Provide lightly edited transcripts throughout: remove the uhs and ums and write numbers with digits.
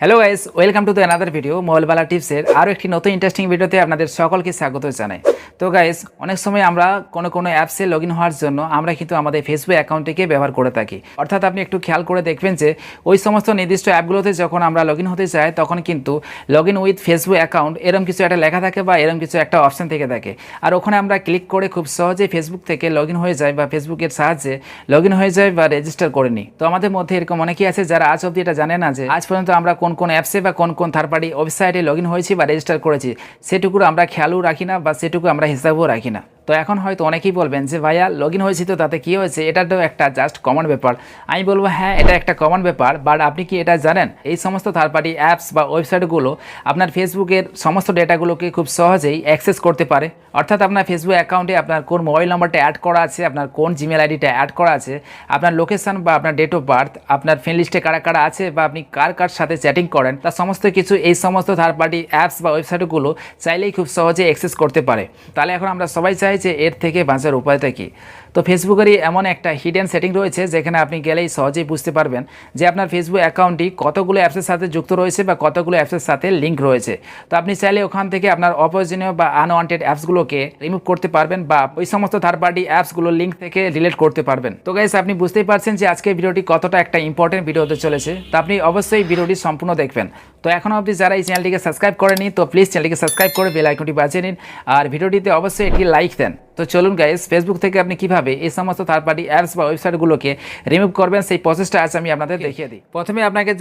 Hello guys, welcome to the another video মোবাইলওয়ালা টিপসের আরও একটি নতুন ইন্টারেস্টিং ভিডিওতে আপনাদের সকলকে স্বাগত জানাই। তো গাইস, অনেক সময় আমরা কোনো অ্যাপসে লগ ইন হওয়ার জন্য আমরা কিন্তু আমাদের ফেসবুক অ্যাকাউন্টটিকে ব্যবহার করে থাকি। অর্থাৎ আপনি একটু খেয়াল করে দেখবেন যে ওই সমস্ত নির্দিষ্ট অ্যাপগুলোতে যখন আমরা লগ ইন হতে যাই তখন কিন্তু log in with Facebook account এরকম কিছু একটা লেখা থাকে বা এরকম কিছু একটা অপশান থেকে থাকে। আর ওখানে আমরা ক্লিক করে খুব সহজেই ফেসবুক থেকে লগ ইন হয়ে যায় বা ফেসবুকের সাহায্যে লগ ইন হয়ে যায় বা রেজিস্টার করে নিই। তো আমাদের মধ্যে এরকম অনেকেই আছে যারা আজ অবধি এটা জানে না যে আজ পর্যন্ত আমরা কোন অ্যাপসে বা কোন থার্ড পার্টি ওয়েবসাইটে লগ ইন হয়েছি বা রেজিস্টার করেছি সেটুকু আমরা খেয়ালও রাখি না বা সেটুকু আমরা হিসাবও রাখি না। তো এখন হয়তো অনেকেই বলবেন যে ভাইয়া লগ ইন হয়েছি তো তাতে কী হয়েছে, এটা তো একটা জাস্ট কমন ব্যাপার। আমি বলবো হ্যাঁ, এটা একটা কমন ব্যাপার, বাট আপনি কি এটা জানেন এই সমস্ত থার্ড পার্টি অ্যাপস বা ওয়েবসাইটগুলো আপনার ফেসবুকের সমস্ত ডেটাগুলোকে খুব সহজেই অ্যাক্সেস করতে পারে। অর্থাৎ আপনার ফেসবুক অ্যাকাউন্টে আপনার কোন মোবাইল নম্বরটা অ্যাড করা আছে, আপনার কোন জিমেল আইডিটা অ্যাড করা আছে, আপনার লোকেশন বা আপনার ডেট অফ বার্থ, আপনার ফ্রেন্ড লিস্টে কারা কারা আছে বা আপনি কার সাথে চ্যাটিং করেন, তার সমস্ত কিছু এই সমস্ত থার্ড পার্টি অ্যাপস বা ওয়েবসাইটগুলো চাইলেই খুব সহজে অ্যাক্সেস করতে পারে। তাহলে এখন আমরা সবাই চাই যে এর থেকে বাঁচার উপায়টা কী। তো ফেসবুকেরই এমন একটা হিডেন সেটিং রয়েছে যেখানে আপনি গেলেই সহজেই বুঝতে পারবেন যে আপনার ফেসবুক অ্যাকাউন্টটি কতগুলো অ্যাপসের সাথে যুক্ত রয়েছে বা কতগুলো অ্যাপসের সাথে লিঙ্ক রয়েছে। তো আপনি চাইলে ওখান থেকে আপনার অপ্রয়োজনীয় বা আনওয়ান্টেড অ্যাপসগুলোকে রিমুভ করতে পারবেন বা ওই সমস্ত থার্ড পার্টি অ্যাপসগুলো লিঙ্ক থেকে ডিলিট করতে পারবেন। তো গাইস, আপনি বুঝতেই পারছেন যে আজকের ভিডিওটি কতটা একটা ইম্পর্টেন্ট ভিডিও হতে চলেছে। তো আপনি অবশ্যই ভিডিওটি সম্পূর্ণ দেখবেন। তো এখনও অবধি যারা এই চ্যানেলটিকে সাবস্ক্রাইব করেনি তো প্লিজ চ্যানেলটিকে সাবস্ক্রাইব করে বেল আইকনটি বাজিয়ে নিন আর ভিডিওটিতে অবশ্যই একটি লাইক দেন। তো চলুন গাইস, ফেসবুক থেকে আপনি কিভাবে এই সমস্ত থার্ড পার্টি অ্যাপস বা ওয়েবসাইটগুলোকে রিমুভ করবেন সেই প্রসেসটা আজ আমি আপনাদের দেখিয়ে দিই। প্রথমে আপনাকে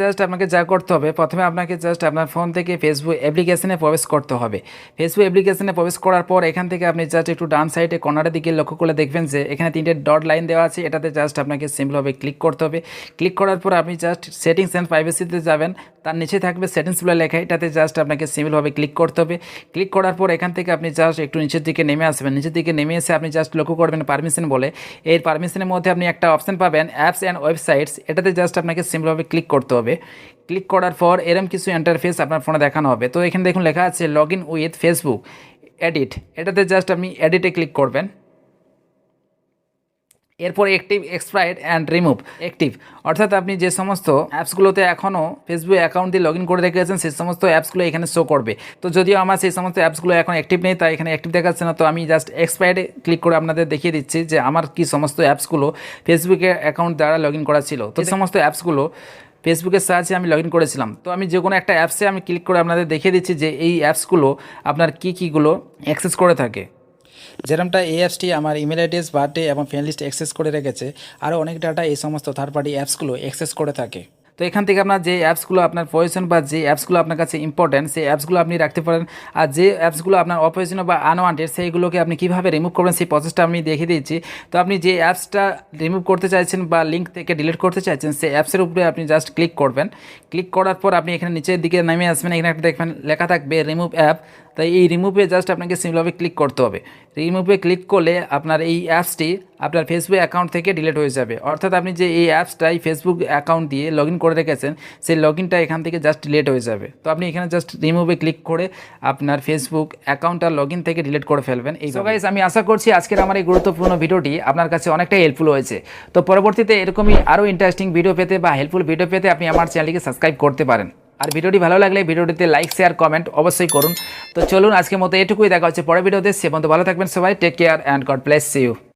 যা করতে হবে, প্রথমে আপনাকে আপনার ফোন থেকে ফেসবুক অ্যাপ্লিকেশনে প্রবেশ করতে হবে। ফেসবুক অ্যাপ্লিকেশনে প্রবেশ করার পর এখান থেকে আপনি একটু ডান সাইডে কর্নারের দিকে লক্ষ্য করে দেখবেন যে এখানে 3টে ডট লাইন দেওয়া আছে। এটাতে আপনাকে সিম্পলভাবে ক্লিক করতে হবে। ক্লিক করার পর আপনি সেটিংস অ্যান্ড প্রাইভেসিতে যাবেন, তার নিচে থাকবে সেটিংস বলে লেখা, এটাতে আপনাকে সিম্পলভাবে ক্লিক করতে হবে। ক্লিক করার পর এখান থেকে আপনি একটু নিচের দিকে নেমে আসবেন। নিচের দিকে নেমে এসে আপনি লক্ষ্য করবেন পারমিশন বলে, এই পারমিশনের মধ্যে আপনি একটা অপশন পাবেন অ্যাপস অ্যান্ড ওয়েবসাইটস। এটাতে আপনাকে সিম্পলভাবে ক্লিক করতে হবে। ক্লিক করার পর এরকম কিছু ইন্টারফেস আপনার ফোনে দেখানো হবে। তো এখানে দেখুন লেখা আছে log in with Facebook edit. এটাতে আপনি এডিটে ক্লিক করবেন। এরপর active, expired and remove. Active অর্থাৎ আপনি যে সমস্ত অ্যাপসগুলোতে এখনও ফেসবুক অ্যাকাউন্ট দিয়ে লগ ইন করে রেখেছেন সেই সমস্ত অ্যাপসগুলো এখানে শো করবে। তো যদিও আমার সেই সমস্ত অ্যাপসগুলো এখন অ্যাক্টিভ নেই তাই এখানে অ্যাক্টিভ দেখাচ্ছে না। তো আমি এক্সপায়ার্ডে ক্লিক করে আপনাদের দেখিয়ে দিচ্ছি যে আমার কি সমস্ত অ্যাপসগুলো ফেসবুকের অ্যাকাউন্ট দ্বারা লগ ইন করা ছিল। তো এই সমস্ত অ্যাপসগুলো ফেসবুকের সাহায্যে আমি লগ ইন করেছিলাম। তো আমি যে কোনো একটা অ্যাপসে আমি ক্লিক করে আপনাদের দেখিয়ে দিচ্ছি যে এই অ্যাপসগুলো আপনার কীগুলো অ্যাক্সেস করে থাকে। যেরকমটা এই অ্যাপসটি আমার ইমেল অ্যাড্রেস, বার্থডে এবং ফ্রেন্ড লিস্ট অ্যাক্সেস করে রেখেছে। আরও অনেক ডাটা এই সমস্ত থার্ড পার্টি অ্যাপসগুলো অ্যাক্সেস করে থাকে। তো এখান থেকে আপনার যে অ্যাপসগুলো আপনার প্রয়োজন বা যে অ্যাপসগুলো আপনার কাছে ইম্পর্টেন্ট সেই অ্যাপসগুলো আপনি রাখতে পারেন। আর যে অ্যাপসগুলো আপনার অপ্রয়োজনীয় বা আনওয়ান্টেড সেইগুলোকে আপনি কীভাবে রিমুভ করবেন সেই প্রসেসটা আমি দেখিয়ে দিচ্ছি। তো আপনি যে অ্যাপসটা রিমুভ করতে চাইছেন বা লিঙ্ক থেকে ডিলিট করতে চাইছেন সেই অ্যাপসের উপরে আপনি ক্লিক করবেন। ক্লিক করার পর আপনি এখানে নিচের দিকে নেমে আসবেন। এখানে একটা দেখবেন লেখা থাকবে রিমুভ অ্যাপ। তাই এই রিমুভে আপনাকে সিম্পলভাবে ক্লিক করতে হবে। রিমুভে ক্লিক করলে আপনার এই অ্যাপসটি আপনার ফেসবুক অ্যাকাউন্ট থেকে ডিলিট হয়ে যাবে। অর্থাৎ আপনি যে এই অ্যাপসটাই ফেসবুক অ্যাকাউন্ট দিয়ে লগ ইন করে রেখেছেন সেই লগ ইনটা এখান থেকে ডিলিট হয়ে যাবে। তো আপনি এখানে রিমুভে ক্লিক করে আপনার ফেসবুক অ্যাকাউন্টটা লগ ইন থেকে ডিলিট করে ফেলবেন। এই গাইস, আমি আশা করছি আজকের আমার এই গুরুত্বপূর্ণ ভিডিওটি আপনার কাছে অনেকটাই হেল্পফুল হয়েছে। তো পরবর্তীতে এরকমই আরও ইন্টারেস্টিং ভিডিও পেতে বা হেল্পফুল ভিডিও পেতে আপনি আমার চ্যানেলটিকে সাবস্ক্রাইব করতে পারেন। আর ভিডিওটি ভালো লাগলে ভিডিওটিতে লাইক, শেয়ার, কমেন্ট অবশ্যই করুন। তো চলুন আজকের মতো এটুকুই, দেখা হচ্ছে পরের ভিডিওতে। সে পর্যন্ত ভালো থাকবেন সবাই। Take care and God bless you.